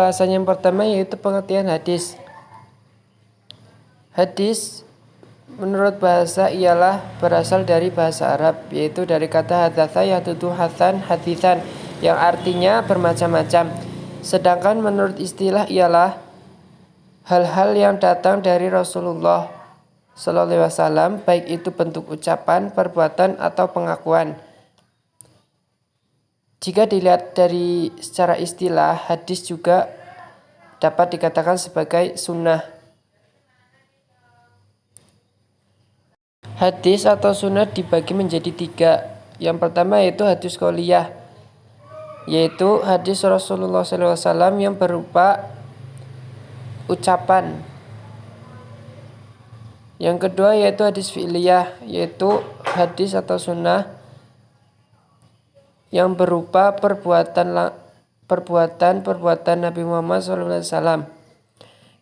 bahasan yang pertama yaitu pengertian hadis. Hadis menurut bahasa ialah berasal dari bahasa Arab, yaitu dari kata hadatsa yahdutu hatsan haditsan yang artinya bermacam-macam. Sedangkan menurut istilah ialah hal-hal yang datang dari Rasulullah Sallallahu Alaihi Wasallam, baik itu bentuk ucapan, perbuatan, atau pengakuan. Jika dilihat dari secara istilah, hadis juga dapat dikatakan sebagai sunnah. Hadis atau sunnah dibagi menjadi 3. Yang pertama yaitu hadis qauliyah, yaitu hadis Rasulullah SAW yang berupa ucapan. Yang kedua yaitu hadis fi'liyah, yaitu hadis atau sunnah yang berupa perbuatan Nabi Muhammad SAW.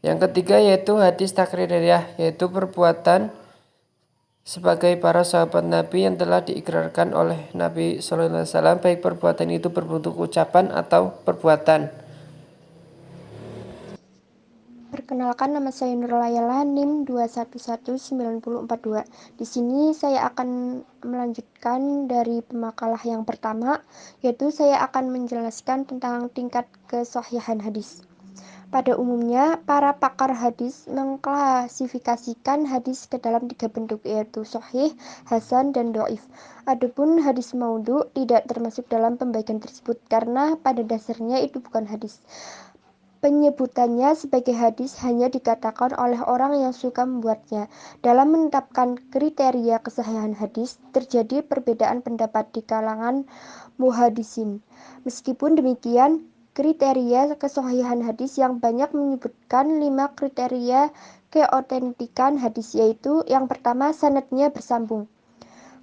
Yang ketiga yaitu hadis takririyah, yaitu perbuatan sebagai para sahabat Nabi yang telah diikrarkan oleh Nabi SAW, baik perbuatan itu berbentuk ucapan atau perbuatan. Perkenalkan, nama saya Nurlayala, NIM 2119042. Di sini saya akan melanjutkan dari pemakalah yang pertama, yaitu saya akan menjelaskan tentang tingkat kesahihan hadis. Pada umumnya, para pakar hadis mengklasifikasikan hadis ke dalam 3 bentuk, yaitu sahih, hasan, dan dhaif. Adapun hadis maudhu tidak termasuk dalam pembagian tersebut karena pada dasarnya itu bukan hadis. Penyebutannya sebagai hadis hanya dikatakan oleh orang yang suka membuatnya. Dalam menetapkan kriteria kesahihan hadis, terjadi perbedaan pendapat di kalangan muhaddisin. Meskipun demikian, kriteria kesahihan hadis yang banyak menyebutkan 5 kriteria keotentikan hadis, yaitu yang pertama, sanadnya bersambung.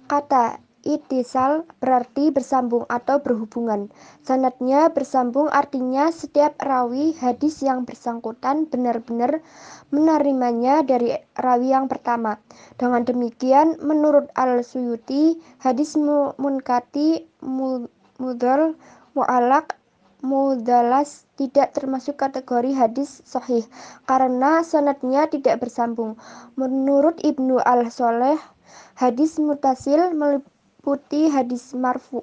Kata ittisal berarti bersambung atau berhubungan. Sanadnya bersambung artinya setiap rawi hadis yang bersangkutan benar-benar menerimanya dari rawi yang pertama. Dengan demikian, menurut Al-Suyuti, hadis munkati, mudhal, mu'alaq, mudalas tidak termasuk kategori hadis sahih karena sanadnya tidak bersambung. Menurut Ibnu Al-Soleh, hadis mutasil meliputi hadis marfu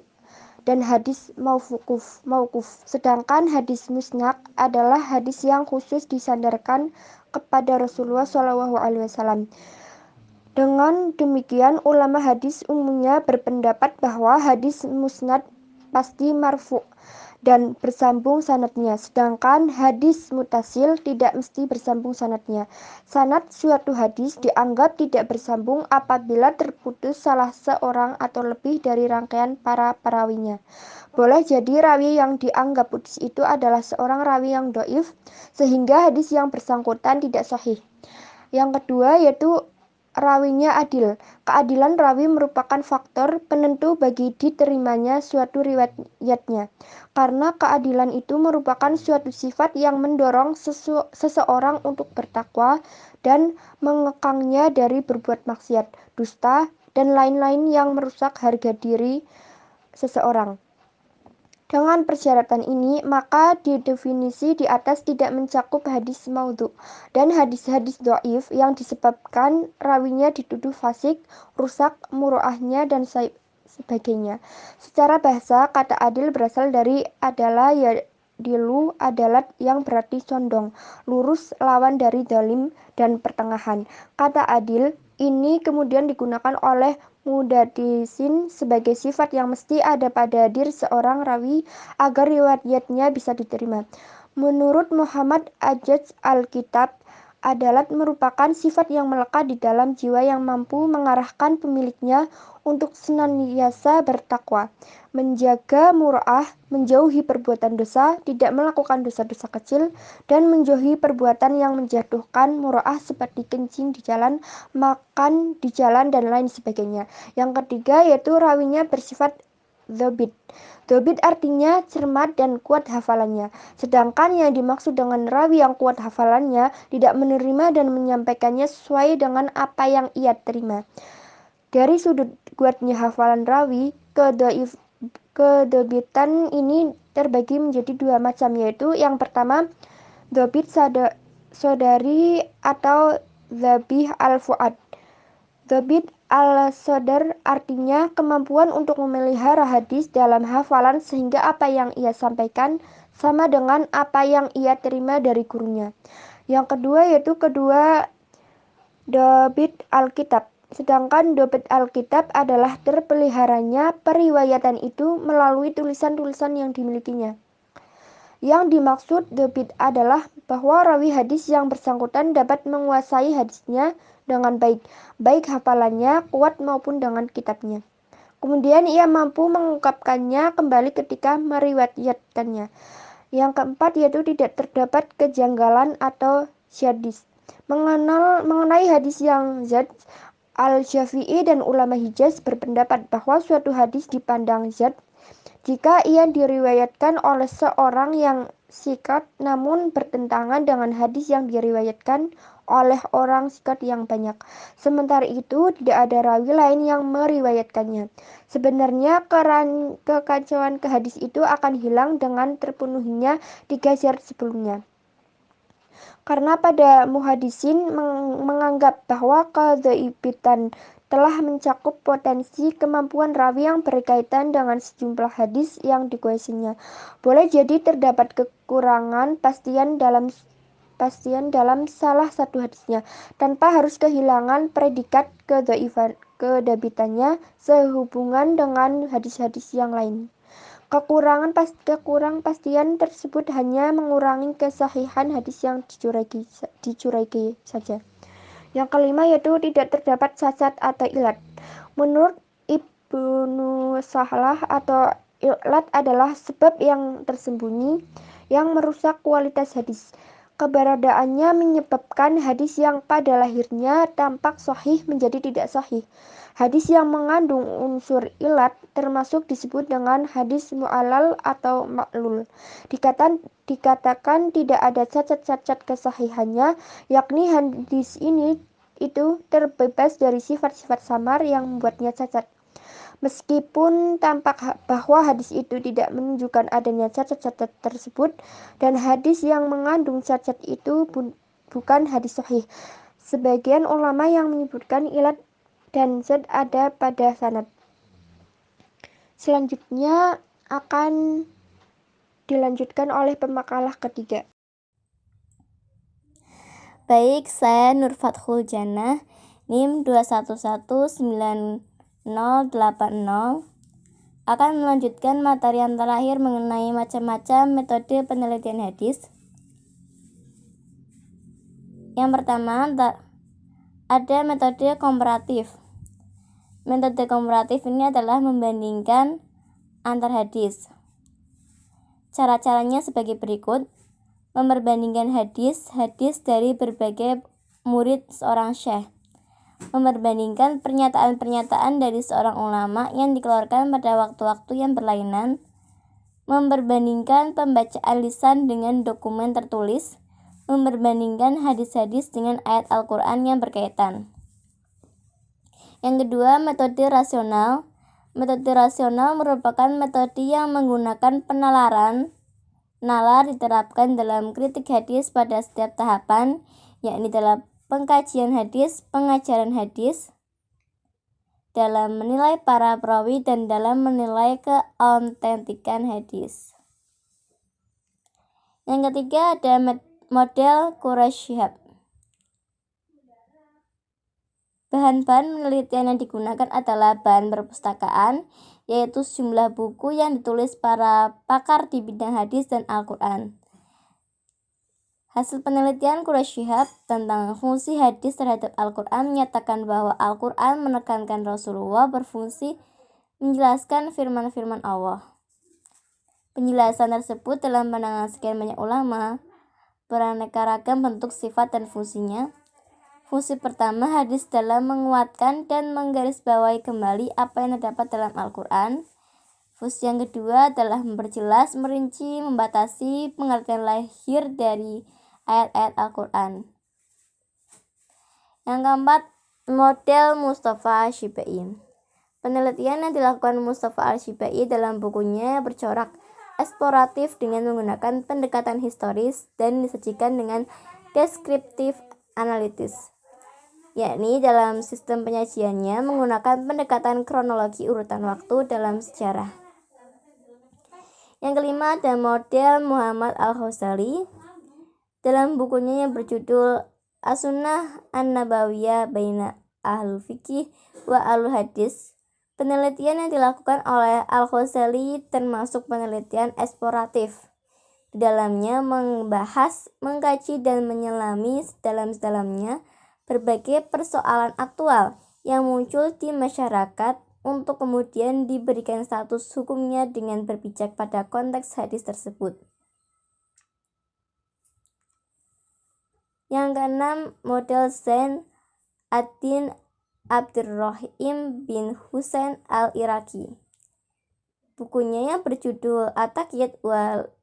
dan hadis mauquf. Sedangkan hadis musnad adalah hadis yang khusus disandarkan kepada Rasulullah SAW. Dengan demikian, ulama hadis umumnya berpendapat bahwa hadis musnad pasti marfu dan bersambung sanadnya, sedangkan hadis mutasil tidak mesti bersambung sanadnya. Sanad suatu hadis dianggap tidak bersambung apabila terputus salah seorang atau lebih dari rangkaian para perawinya. Boleh jadi rawi yang dianggap putus itu adalah seorang rawi yang dhaif, sehingga hadis yang bersangkutan tidak sahih. Yang kedua yaitu rawinya adil. Keadilan rawi merupakan faktor penentu bagi diterimanya suatu riwayatnya. Karena keadilan itu merupakan suatu sifat yang mendorong seseorang untuk bertakwa dan mengekangnya dari berbuat maksiat, dusta, dan lain-lain yang merusak harga diri seseorang. Dengan persyaratan ini, maka di definisi di atas tidak mencakup hadis maudhu dan hadis-hadis dhaif yang disebabkan rawinya dituduh fasik, rusak muruahnya, dan sebagainya. Secara bahasa, kata adil berasal dari adalah yadilu, adalat yang berarti condong, lurus, lawan dari zalim, dan pertengahan. Kata adil ini kemudian digunakan oleh mudadisin sebagai sifat yang mesti ada pada diri seorang rawi agar riwayatnya bisa diterima. Menurut Muhammad Ajaz Al-Kitab, adalat merupakan sifat yang melekat di dalam jiwa yang mampu mengarahkan pemiliknya untuk senantiasa bertakwa, menjaga mur'ah, menjauhi perbuatan dosa, tidak melakukan dosa-dosa kecil, dan menjauhi perbuatan yang menjatuhkan mur'ah seperti kencing di jalan, makan di jalan, dan lain sebagainya. Yang ketiga yaitu rawinya bersifat dzabit. Dzabit artinya cermat dan kuat hafalannya. Sedangkan yang dimaksud dengan rawi yang kuat hafalannya tidak menerima dan menyampaikannya sesuai dengan apa yang ia terima. Dari sudut kuatnya hafalan rawi, kedzabitan ini terbagi menjadi dua macam, yaitu yang pertama dhobit sodari atau dzabih al-fuad. Dhobit al-sodar artinya kemampuan untuk memelihara hadis dalam hafalan sehingga apa yang ia sampaikan sama dengan apa yang ia terima dari gurunya. Yang kedua yaitu dhobit al-kitab. Sedangkan dhobit al-kitab adalah terpeliharanya periwayatan itu melalui tulisan-tulisan yang dimilikinya. Yang dimaksud dhobit adalah bahwa rawi hadis yang bersangkutan dapat menguasai hadisnya dengan baik, baik hafalannya kuat maupun dengan kitabnya. Kemudian ia mampu mengungkapkannya kembali ketika meriwayatkannya. Yang keempat yaitu tidak terdapat kejanggalan atau syadis. Mengenai hadis yang zat, Al-Syafi'i dan ulama Hijaz berpendapat bahwa suatu hadis dipandang zat jika ia diriwayatkan oleh seorang yang sikat namun bertentangan dengan hadis yang diriwayatkan oleh orang sikat yang banyak. Sementara itu tidak ada rawi lain yang meriwayatkannya. Sebenarnya kekacauan hadis itu akan hilang dengan terpenuhinya 3 syarat sebelumnya. Karena pada muhadisin menganggap bahwa kedhaifitan telah mencakup potensi kemampuan rawi yang berkaitan dengan sejumlah hadis yang dikuasainya. Boleh jadi terdapat kekurangan pastian dalam salah satu hadisnya, tanpa harus kehilangan predikat kedhaifitannya sehubungan dengan hadis-hadis yang lain. Kekurang pastian tersebut hanya mengurangi kesahihan hadis yang dicurigai saja. Yang kelima yaitu tidak terdapat cacat atau ilat. Menurut Ibnu Sahlah atau ilat adalah sebab yang tersembunyi yang merusak kualitas hadis. Keberadaannya menyebabkan hadis yang pada lahirnya tampak sahih menjadi tidak sahih. Hadis yang mengandung unsur ilat termasuk disebut dengan hadis mu'allal atau ma'lul. Dikatakan tidak ada cacat-cacat kesahihannya, yakni hadis ini itu terbebas dari sifat-sifat samar yang membuatnya cacat. Meskipun tampak bahwa hadis itu tidak menunjukkan adanya cacat-cacat tersebut, dan hadis yang mengandung cacat itu bukan hadis sahih. Sebagian ulama yang menyebutkan ilat dan zat ada pada sanad. Selanjutnya akan dilanjutkan oleh pemakalah ketiga. Baik, saya Nur Fathul Jannah, NIM 2119080, akan melanjutkan materi yang terakhir mengenai macam-macam metode penelitian hadis. Yang pertama, ada metode komparatif. Metode komparatif ini adalah membandingkan antar hadis. Cara-caranya sebagai berikut: memperbandingkan hadis dari berbagai murid seorang syekh, memperbandingkan pernyataan-pernyataan dari seorang ulama yang dikeluarkan pada waktu-waktu yang berlainan, memperbandingkan pembacaan lisan dengan dokumen tertulis, memperbandingkan hadis-hadis dengan ayat Al-Quran yang berkaitan. Yang kedua, metode rasional. Metode rasional merupakan metode yang menggunakan penalaran. Nalar diterapkan dalam kritik hadis pada setiap tahapan, yakni dalam pengkajian hadis, pengajaran hadis, dalam menilai para perawi, dan dalam menilai keautentikan hadis. Yang ketiga ada model Quraish Shihab. Bahan-bahan penelitian yang digunakan adalah bahan perpustakaan, yaitu sejumlah buku yang ditulis para pakar di bidang hadis dan Al-Quran. Hasil penelitian Quraish Shihab tentang fungsi hadis terhadap Al-Quran menyatakan bahwa Al-Quran menekankan Rasulullah berfungsi menjelaskan firman-firman Allah. Penjelasan tersebut dalam pandangan sekian banyak ulama beraneka ragam bentuk, sifat, dan fungsinya. Fungsi pertama, hadis dalam menguatkan dan menggarisbawahi kembali apa yang terdapat dalam Al-Quran. Fungsi yang kedua adalah memperjelas, merinci, membatasi pengertian lahir dari ayat-ayat Al-Quran. Yang keempat, model Mustafa Al-Shibai. Penelitian yang dilakukan Mustafa Al-Shibai dalam bukunya bercorak eksploratif dengan menggunakan pendekatan historis dan disajikan dengan deskriptif analitis, yakni dalam sistem penyajiannya menggunakan pendekatan kronologi urutan waktu dalam sejarah. Yang kelima ada model Muhammad Al-Ghazali. Dalam bukunya yang berjudul As-Sunnah An-Nabawiyah Baina Ahlul Fiqih wa Ahlul Hadis, penelitian yang dilakukan oleh Al-Ghazali termasuk penelitian eksploratif. Di dalamnya membahas, mengkaji, dan menyelami sedalam-dalamnya berbagai persoalan aktual yang muncul di masyarakat untuk kemudian diberikan status hukumnya dengan berpijak pada konteks hadis tersebut. Yang keenam, model Zain ad-Din Abdurrahim bin Husain al-Iraqi. Bukunya yang berjudul At-Taqyid wal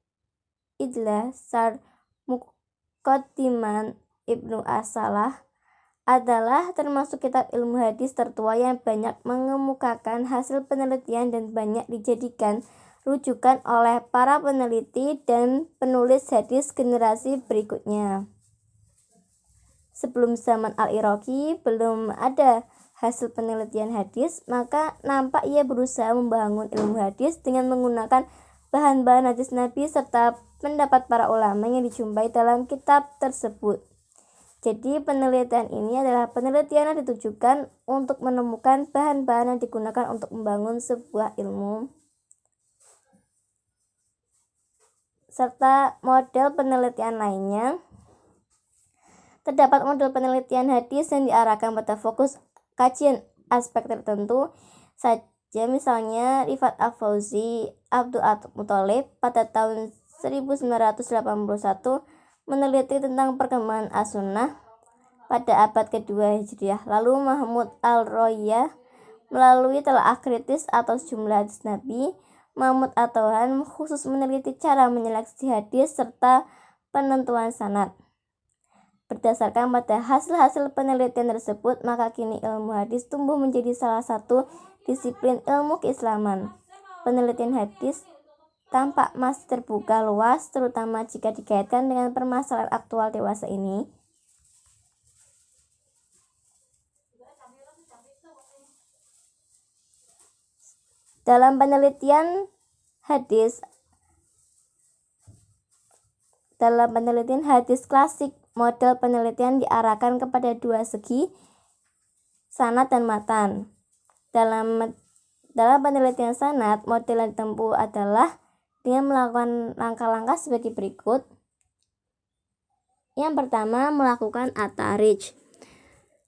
Idlah Sar Muqaddiman Ibnu As-Salah adalah termasuk kitab ilmu hadis tertua yang banyak mengemukakan hasil penelitian dan banyak dijadikan rujukan oleh para peneliti dan penulis hadis generasi berikutnya. Sebelum zaman Al-Iraqi belum ada hasil penelitian hadis, maka nampak ia berusaha membangun ilmu hadis dengan menggunakan bahan-bahan hadis Nabi serta pendapat para ulama yang dijumpai dalam kitab tersebut. Jadi penelitian ini adalah penelitian yang ditujukan untuk menemukan bahan-bahan yang digunakan untuk membangun sebuah ilmu. Serta model penelitian lainnya. Terdapat model penelitian hadis yang diarahkan pada fokus kajian aspek tertentu saja, misalnya Rifat Al-Fauzi Abdul Muthalib pada tahun 1981 meneliti tentang perkembangan as-sunnah pada abad kedua Hijriah. Lalu Mahmud Al-Royah melalui telaah kritis atau sejumlah hadis Nabi. Mahmud At-Tauhan khusus meneliti cara menyeleksi hadis serta penentuan sanad. Berdasarkan pada hasil-hasil penelitian tersebut, maka kini ilmu hadis tumbuh menjadi salah satu disiplin ilmu keislaman. Penelitian hadis tampak masih terbuka luas, terutama jika dikaitkan dengan permasalahan aktual dewasa ini. Dalam penelitian hadis klasik, model penelitian diarahkan kepada dua segi, sanad dan matan. Dalam penelitian sanad, model yang ditempuh adalah dengan melakukan langkah-langkah sebagai berikut. Yang pertama, melakukan at-tahrij.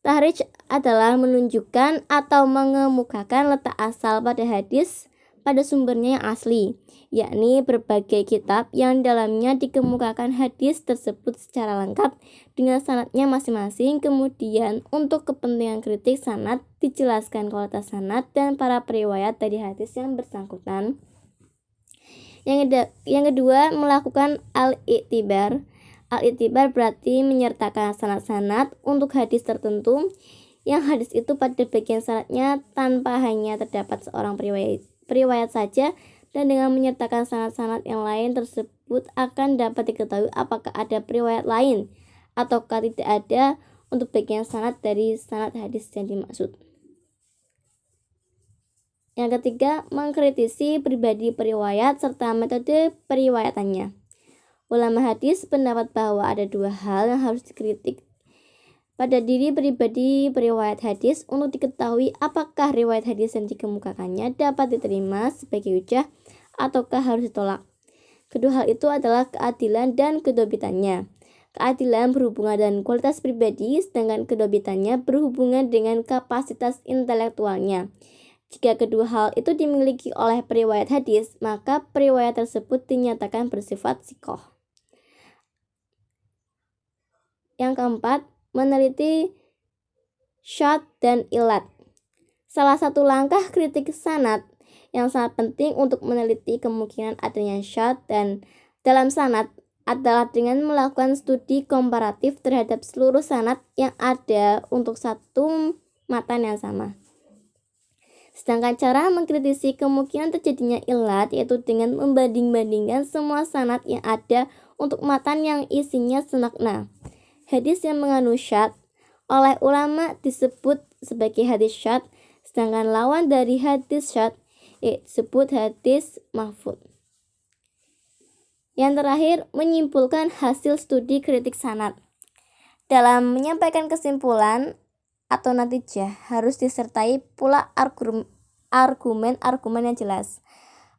Tahrij adalah menunjukkan atau mengemukakan letak asal pada hadis pada sumbernya yang asli, yakni berbagai kitab yang dalamnya dikemukakan hadis tersebut secara lengkap dengan sanadnya masing-masing. Kemudian untuk kepentingan kritik sanad dijelaskan kualitas sanad dan para periwayat dari hadis yang bersangkutan. Yang kedua, melakukan al-i'tibar. Al-i'tibar berarti menyertakan sanad-sanad untuk hadis tertentu yang hadis itu pada bagian sanadnya tanpa hanya terdapat seorang periwayat saja, dan dengan menyertakan sanad-sanad yang lain tersebut akan dapat diketahui apakah ada periwayat lain ataukah tidak ada untuk bagian sanad dari sanad hadis yang dimaksud. Yang ketiga, mengkritisi pribadi periwayat serta metode periwayatannya. Ulama hadis pendapat bahwa ada dua hal yang harus dikritik pada diri pribadi periwayat hadis untuk diketahui apakah riwayat hadis yang dikemukakannya dapat diterima sebagai hujjah ataukah harus ditolak. Kedua hal itu adalah keadilan dan kedobitannya. Keadilan berhubungan dengan kualitas pribadi, sedangkan kedobitannya berhubungan dengan kapasitas intelektualnya. Jika kedua hal itu dimiliki oleh periwayat hadis, maka periwayat tersebut dinyatakan bersifat sikoh. Yang keempat, meneliti syadz dan ilat. Salah satu langkah kritik sanad yang sangat penting untuk meneliti kemungkinan adanya syadz dan dalam sanad adalah dengan melakukan studi komparatif terhadap seluruh sanad yang ada untuk satu matan yang sama. Sedangkan cara mengkritisi kemungkinan terjadinya ilat yaitu dengan membanding-bandingkan semua sanad yang ada untuk matan yang isinya semakna. Hadis yang mengandung syadz oleh ulama disebut sebagai hadis syadz, sedangkan lawan dari hadis syadz disebut hadis mahfudz. Yang terakhir, menyimpulkan hasil studi kritik sanad. Dalam menyampaikan kesimpulan atau natijah harus disertai pula argumen-argumen yang jelas.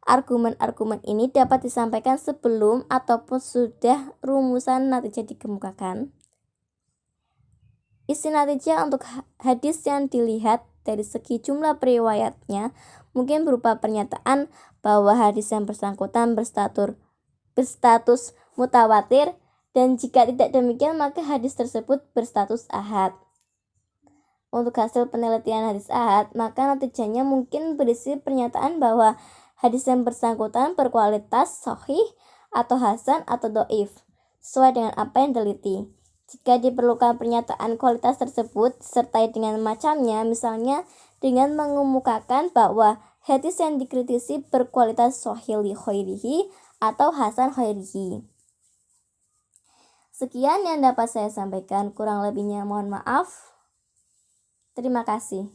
Argumen-argumen ini dapat disampaikan sebelum ataupun sudah rumusan natijah dikemukakan. Isi natijah untuk hadis yang dilihat dari segi jumlah periwayatnya mungkin berupa pernyataan bahwa hadis yang bersangkutan berstatus mutawatir, dan jika tidak demikian maka hadis tersebut berstatus ahad. Untuk hasil penelitian hadis ahad, maka natijahnya mungkin berisi pernyataan bahwa hadis yang bersangkutan berkualitas sahih atau hasan atau dhaif sesuai dengan apa yang diteliti. Jika diperlukan pernyataan kualitas tersebut disertai dengan macamnya, misalnya dengan mengemukakan bahwa hadis yang dikritisi berkualitas sahih li khairihi atau hasan khairihi. Sekian yang dapat saya sampaikan, kurang lebihnya mohon maaf. Terima kasih.